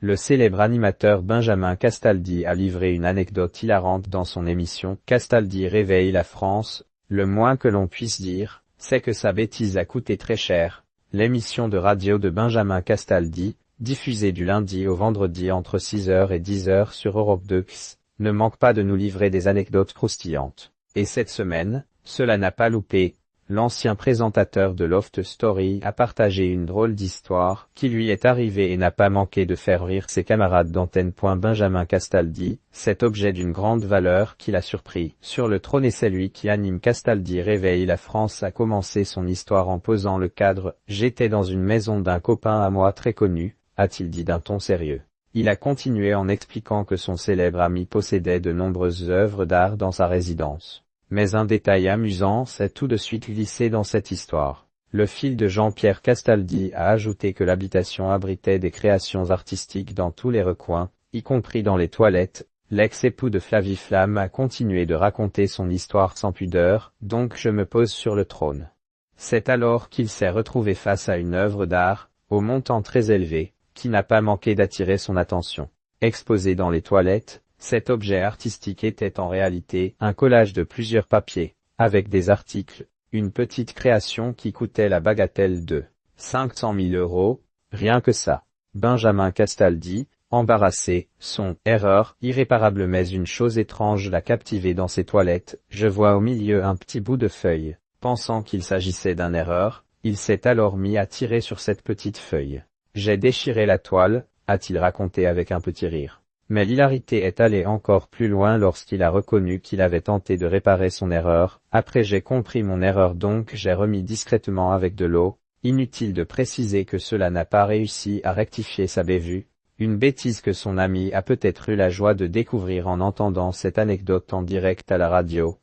Le célèbre animateur Benjamin Castaldi a livré une anecdote hilarante dans son émission « Castaldi réveille la France ». Le moins que l'on puisse dire, c'est que sa bêtise a coûté très cher. L'émission de radio de Benjamin Castaldi, diffusée du lundi au vendredi entre 6h et 10h sur Europe 2, ne manque pas de nous livrer des anecdotes croustillantes. Et cette semaine, cela n'a pas loupé. L'ancien présentateur de Loft Story a partagé une drôle d'histoire qui lui est arrivée et n'a pas manqué de faire rire ses camarades d'antenne. Benjamin Castaldi, cet objet d'une grande valeur qui l'a surpris sur le trône, et c'est lui qui anime Castaldi réveille la France, a commencé son histoire en posant le cadre. J'étais dans une maison d'un copain à moi très connu, a-t-il dit d'un ton sérieux. Il a continué en expliquant que son célèbre ami possédait de nombreuses œuvres d'art dans sa résidence. Mais un détail amusant s'est tout de suite glissé dans cette histoire. Le fil de Jean-Pierre Castaldi a ajouté que l'habitation abritait des créations artistiques dans tous les recoins, y compris dans les toilettes. L'ex-époux de Flavie Flamme a continué de raconter son histoire sans pudeur. Donc je me pose sur le trône. C'est alors qu'il s'est retrouvé face à une œuvre d'art, au montant très élevé, qui n'a pas manqué d'attirer son attention. Exposé dans les toilettes, cet objet artistique était en réalité un collage de plusieurs papiers, avec des articles, une petite création qui coûtait la bagatelle de 500 000 €, rien que ça. Benjamin Castaldi, embarrassé, son « erreur » irréparable, mais une chose étrange l'a captivé dans ses toilettes. Je vois au milieu un petit bout de feuille. Pensant qu'il s'agissait d'une erreur, il s'est alors mis à tirer sur cette petite feuille. J'ai déchiré la toile, a-t-il raconté avec un petit rire. Mais l'hilarité est allée encore plus loin lorsqu'il a reconnu qu'il avait tenté de réparer son erreur. Après j'ai compris mon erreur, donc j'ai remis discrètement avec de l'eau. Inutile de préciser que cela n'a pas réussi à rectifier sa bévue. Une bêtise que son ami a peut-être eu la joie de découvrir en entendant cette anecdote en direct à la radio.